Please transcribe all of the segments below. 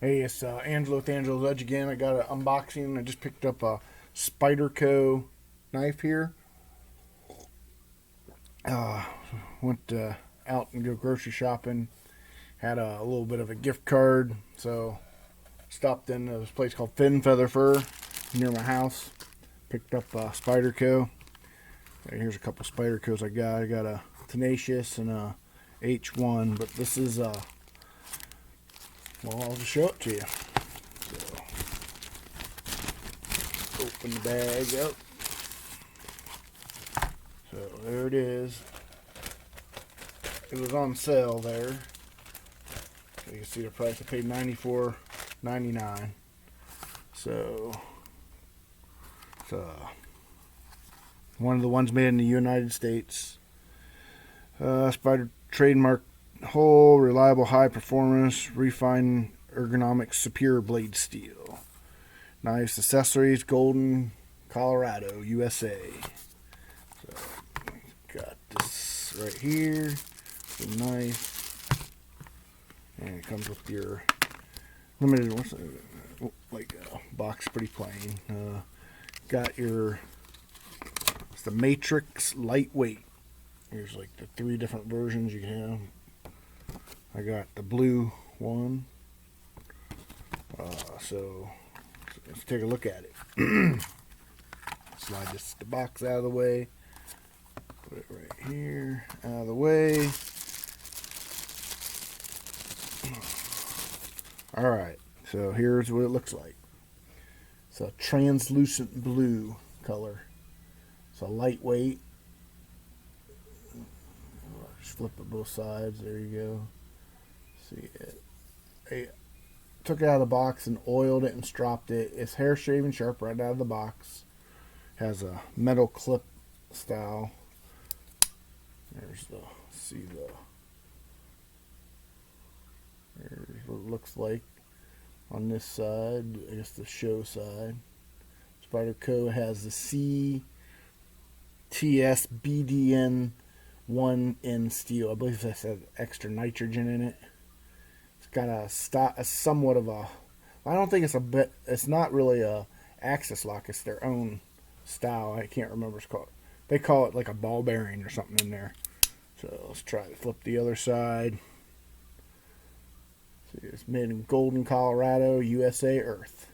Hey, it's Angelo with Angelo's Edge again. I got an unboxing. I just picked up a Spyderco knife here. Uh, went out and go grocery shopping. Had a little bit of a gift card, so stopped in this place called Fin Feather Fur near my house. Picked up Spyderco. Here's a couple Spydercos I got. I got a Tenacious and a H1, but this is well, I'll just show it to you. So, open the bag up. So there it is. It was on sale there. So you can see the price. I paid $94.99. So it's one of the ones made in the United States. Spyder trademark whole, reliable, high performance, refined ergonomics, superior blade steel. Nice accessories, Golden, Colorado, USA. So, got this right here, the knife, and it comes with your limited, like box, pretty plain. Got your, it's the Matrix lightweight. Here's like the 3 different versions you can have. I got the blue one. So let's take a look at it. Slide the box out of the way. Put it right here, out of the way. Alright, so here's what it looks like. It's a translucent blue color. It's a lightweight. Just flip it both sides. There you go. See it. I took it out of the box and oiled it and stropped it. It's hair shaving sharp right out of the box. Has a metal clip style. There's the, there's what it looks like on this side. I guess the show side. Spyderco has the CTS-BDN-1 in steel. I believe this has extra nitrogen in it. It's got a somewhat of a, I don't think it's not really a axis lock. It's their own style. I can't remember what it's called. They call it like a ball bearing or something in there. So let's try to flip the other side. See, it's made in Golden, Colorado, USA, Earth.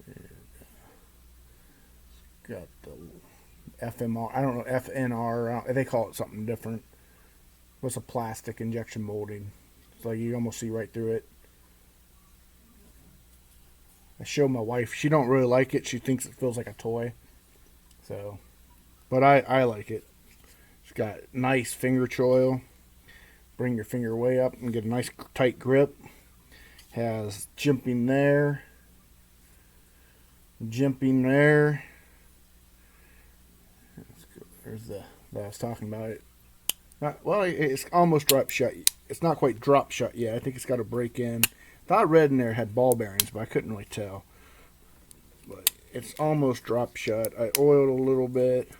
It's got the FMR. I don't know, FNR. They call it something different. What's a plastic injection molding? It's like you almost see right through it. I showed my wife. She don't really like it. She thinks it feels like a toy. So, but I like it. It's got nice finger choil. Bring your finger way up and get a nice tight grip. Has jimping there. Jimping there. There's the that I was talking about. It. Well, it's almost drop shut. It's not quite drop shut yet. I think it's got to break in. Thought I read in there had ball bearings, but I couldn't really tell. But it's almost drop shut. I oiled a little bit.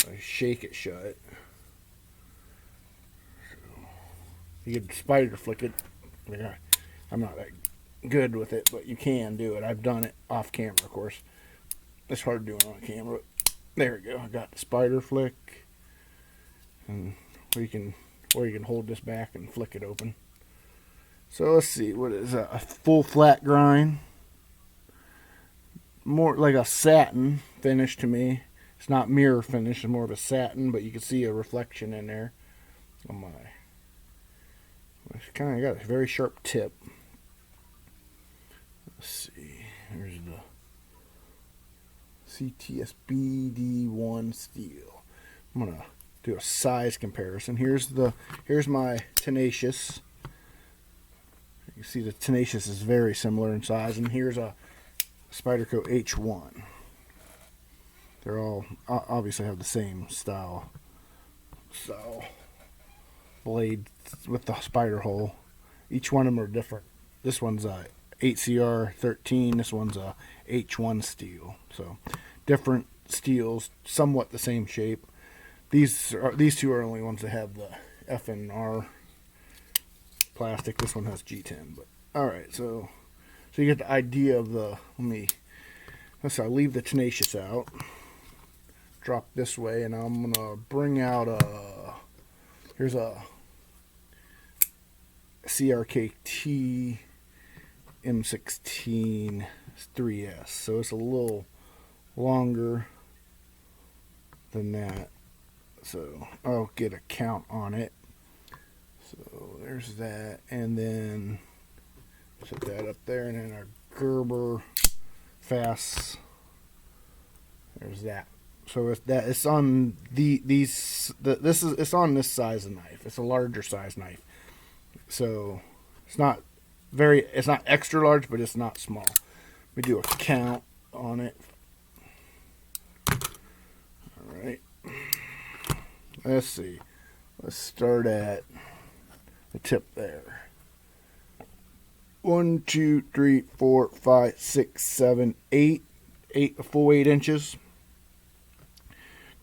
So I shake it shut. So you could spider flick it. I'm not that good with it, but you can do it. I've done it off camera, of course. It's hard doing on camera. There we go. I got the spider flick. And or you can hold this back and flick it open. So let's see, what is that? A full flat grind. More like a satin finish to me. It's not mirror finish, it's more of a satin, but you can see a reflection in there. Oh my. It's kind of got a very sharp tip. Let's see. Here's the CTS-BD1 steel. I'm gonna do a size comparison. Here's my Tenacious. You see the Tenacious is very similar in size, and here's a Spyderco H1. They're all obviously have the same style blade with the spider hole. Each one of them are different. This one's a 8CR13. This one's a H1 steel. So different steels, somewhat the same shape. These two are the only ones that have the FNR plastic. This one has G10. But all right, so you get the idea of the. I'll leave the tenacious out. Drop this way, and I'm gonna bring out here's a CRKT M16 3S. So it's a little longer than that. So I'll get a count on it. So there's that, and then set that up there, and then our Gerber fast. There's that. So it's on it's on this size of knife. It's a larger size knife. So it's not extra large, but it's not small. We do a count on it. All right. Let's see. Let's start at the tip there. 1, 2, 3, 4, 5, 6, 7, 8. A full 8 inches.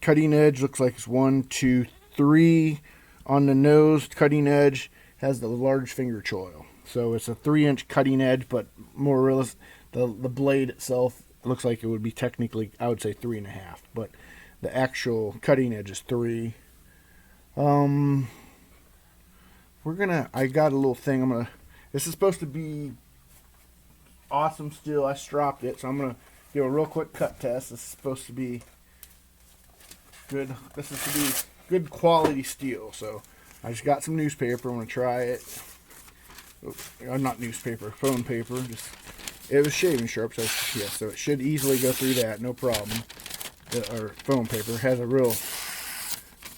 Cutting edge looks like it's 1, 2, 3 on the nose. Cutting edge has the large finger choil. So it's a 3-inch cutting edge, but more realistic. The blade itself looks like it would be technically, I would say 3.5, but the actual cutting edge is 3. I got a little thing. This is supposed to be awesome steel. I stropped it, so I'm gonna do a real quick cut test. This is supposed to be good. This is to be good quality steel. So I just got some newspaper. I'm gonna try it. Not newspaper, phone paper. It was shaving sharp, so yeah, so it should easily go through that, no problem. Our phone paper has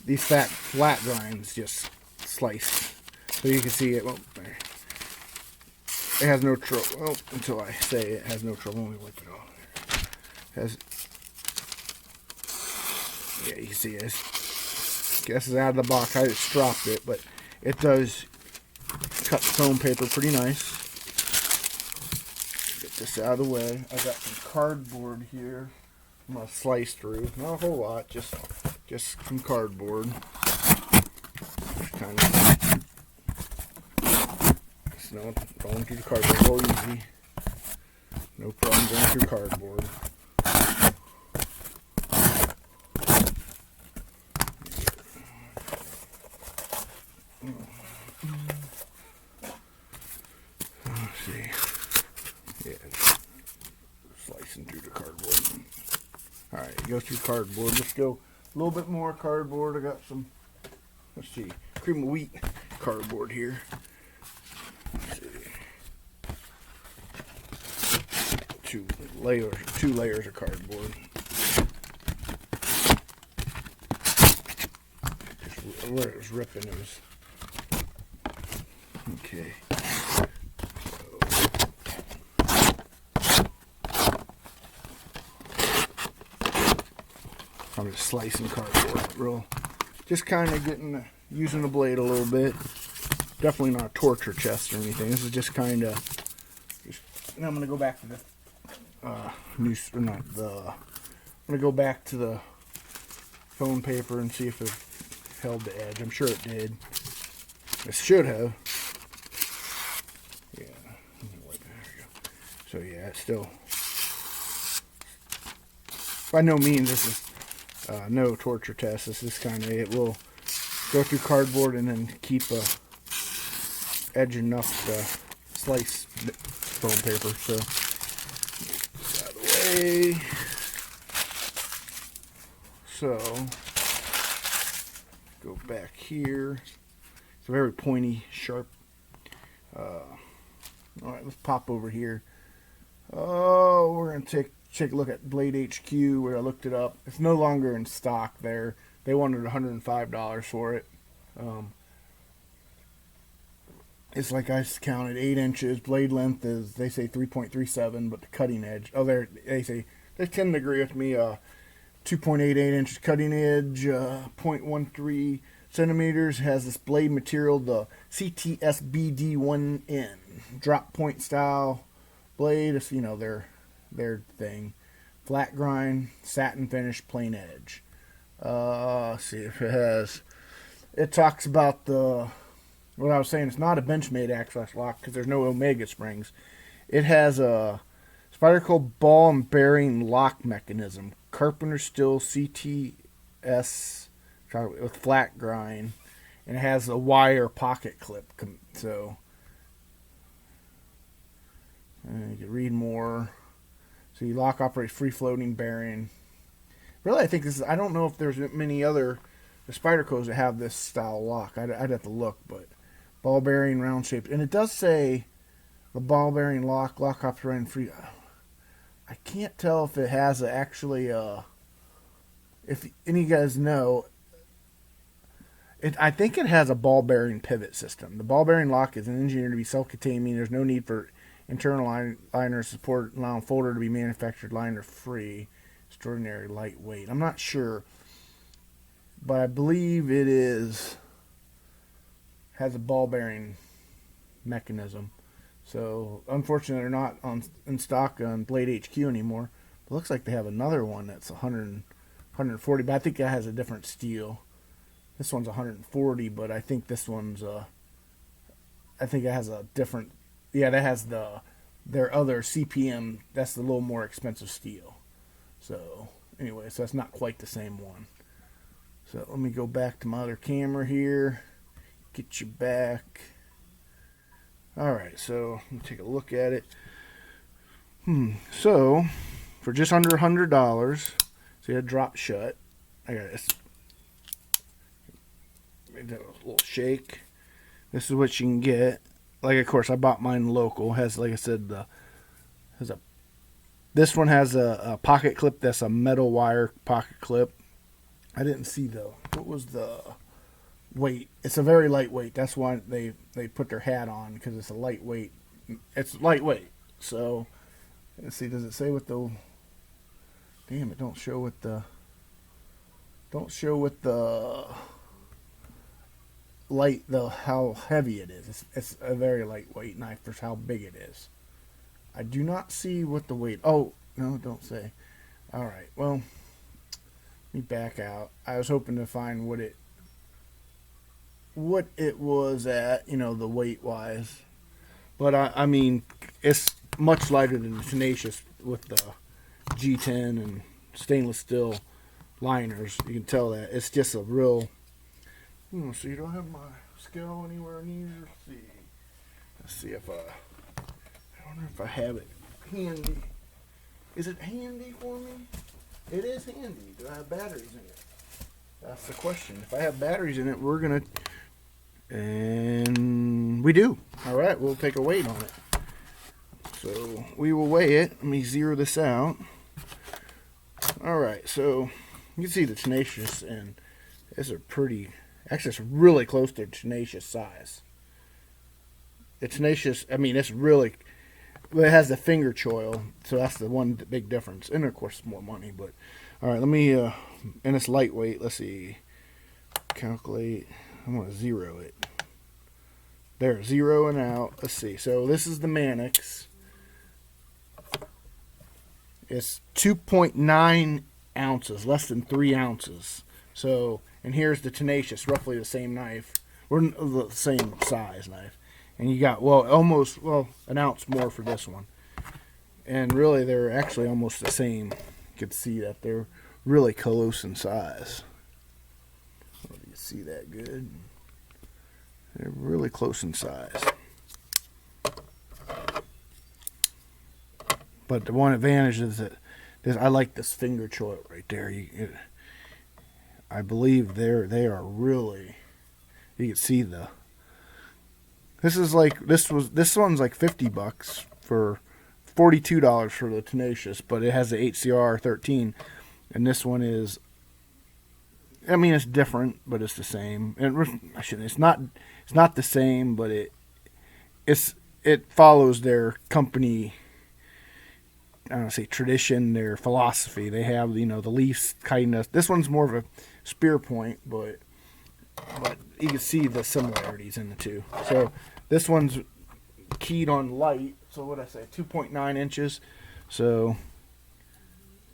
these flat grinds just sliced, so you can see it. Well, there. It has no trouble. Well, until I say it has no trouble. Let me wipe it off. Yeah, you can see it. This is out of the box. I just dropped it, but it does cut foam paper pretty nice. Get this out of the way. I got some cardboard here. I'm gonna slice through. Not a whole lot, just some cardboard. Just kind of going through the cardboard. Real easy. No problem going through cardboard. Let's see. Yeah, slicing through the cardboard. Alright, go through cardboard. Let's go a little bit more cardboard. I got some, let's see, cream of wheat cardboard here. Let's see. Two layers of cardboard. Where it was ripping, it was okay. I'm just slicing cardboard, just kind of using the blade a little bit. Definitely not a torture chest or anything. This is just kind of. And I'm gonna go back to the I'm gonna go back to the phone paper and see if it held the edge. I'm sure it did. It should have. Yeah. There we go. So yeah, it's still. By no means this is no torture test. This is kind of, it will go through cardboard and then keep edge enough to slice foam paper. So out of the way. So go back here. It's a very pointy, sharp. All right, let's pop over here. Oh, we're gonna take a look at Blade HQ, where I looked it up. It's no longer in stock there. They wanted $105 for it. It's like I counted 8 inches. Blade length is, they say 3.37, but the cutting edge, they tend to agree with me. 2.88 inches cutting edge, 0.13 centimeters. Has this blade material, the CTSBD1N drop point style blade. It's, their thing. Flat grind, satin finish, plain edge. Let's see if it has. It talks about the what I was saying, it's not a Benchmade access lock because there's no Omega springs. It has a Spyderco ball and bearing lock mechanism, Carpenter steel CTS with flat grind, and it has a wire pocket clip. So you can read more. So you lock operates free floating bearing. Really, I think this is. I don't know if there's many other the Spydercos that have this style lock. I'd have to look, but ball bearing, round shaped, and it does say the ball bearing lock operating free. I can't tell if it has actually. If any of you guys know, I think it has a ball bearing pivot system. The ball bearing lock is engineered to be self-contained, meaning there's no need for internal liner support, allowing folder to be manufactured liner free. Extraordinary lightweight. I'm not sure, but I believe it has a ball bearing mechanism. So unfortunately, they're not in stock on Blade HQ anymore. It looks like they have another one that's 140, but I think that has a different steel. This one's 140, but I think this one's I think it has a different. Yeah, that has their other CPM. That's the little more expensive steel. So anyway, so that's not quite the same one. So let me go back to my other camera here. Get you back. All right, so let me take a look at it. So for just under $100, see it drop shut. I got this. Made a little shake. This is what you can get. Like, of course, I bought mine local. Has, like I said, this one has a pocket clip. That's a metal wire pocket clip. I didn't see though. What was the weight? It's a very lightweight. That's why they put their hat on, because it's a lightweight. It's lightweight. So let's see. Does it say what the? Damn it! Don't show what the how heavy it is. It's a very lightweight knife for how big it is. I do not see what the weight. Oh no, don't say. All right. Well, let me back out. I was hoping to find what it was at, the weight wise. But I mean, it's much lighter than the Tenacious with the G10 and stainless steel liners. You can tell that it's just a real. So you don't have my scale anywhere near. Let's see if I wonder if I have it handy. Is it handy for me? It is handy. Do I have batteries in it? That's the question. If I have batteries in it, we're gonna, and we do. All right, we'll take a weight on it. So we will weigh it. Let me zero this out. All right, so you can see the Tenacious, and it's a pretty. Actually, it's really close to Tenacious size. The Tenacious, I mean, it's really. Well, it has the finger choil, so that's the one big difference. And of course, more money. But all right, let me. And it's lightweight. Let's see. Calculate. I'm gonna zero it. There, zeroing out. Let's see. So this is the Manix. It's 2.9 ounces, less than 3 ounces. So, and here's the Tenacious, roughly the same knife, or the same size knife. And you got, almost an ounce more for this one. And really, they're actually almost the same. You can see that they're really close in size. Oh, do you see that good? They're really close in size. But the one advantage is that I like this finger choil right there. I believe they are really. You can see the. This one's like $50 for $42 for the Tenacious, but it has the HCR 13, and this one is. I mean, it's different, but it's the same. And it's not the same, but it follows their company. I don't say tradition, their philosophy. They have the least kindness. This one's more of a spear point, but you can see the similarities in the two. So this one's keyed on light. So what I say, 2.9 inches. So,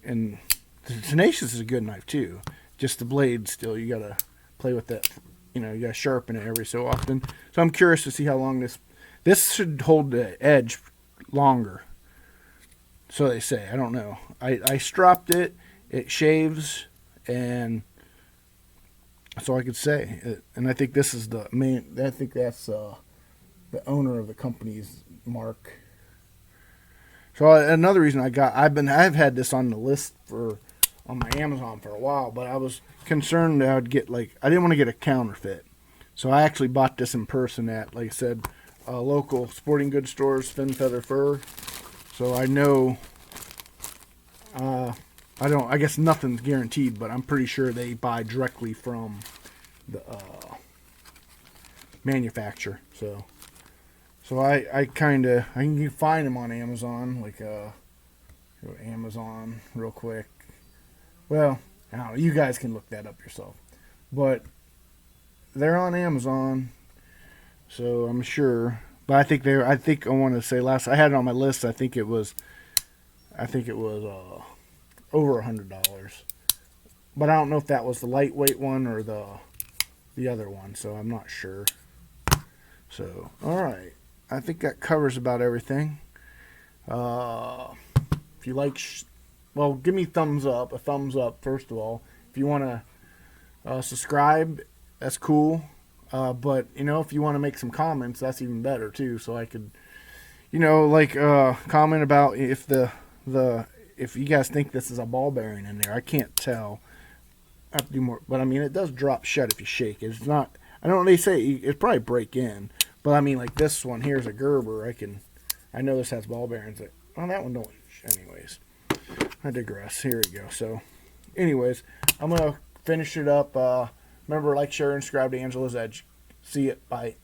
and the Tenacious is a good knife too. Just the blade still, you gotta play with that, you know, you gotta sharpen it every so often. So I'm curious to see how long this should hold the edge longer. So they say. I don't know. I stropped it. It shaves, and that's all I could say. And I think this is the main. I think that's the owner of the company's mark. So another reason I've had this on the list on my Amazon for a while, but I was concerned that I would get I didn't want to get a counterfeit. So I actually bought this in person at, like I said, local sporting goods stores, Fin Feather Fur. So I know, I guess nothing's guaranteed, but I'm pretty sure they buy directly from the manufacturer. So I can find them on Amazon, go to Amazon real quick. Well, I don't know, you guys can look that up yourself. But they're on Amazon, so I'm sure. But I think I want to say I had it on my list. I think it was over $100. But I don't know if that was the lightweight one or the other one, so I'm not sure. So, all right. I think that covers about everything. If you like, give me a thumbs up first of all. If you want to subscribe, that's cool. But if you want to make some comments, that's even better too. So I could, comment about if if you guys think this is a ball bearing in there. I can't tell. I have to do more, but I mean it does drop shut if you shake it. It's not. I don't know. They say it's probably break in. But I mean, like this one here's a Gerber. I know this has ball bearings. That one don't. Anyways, I digress. Here we go. So, anyways, I'm gonna finish it up. Remember, like, share, and subscribe to Angela's Edge. See it. Bye.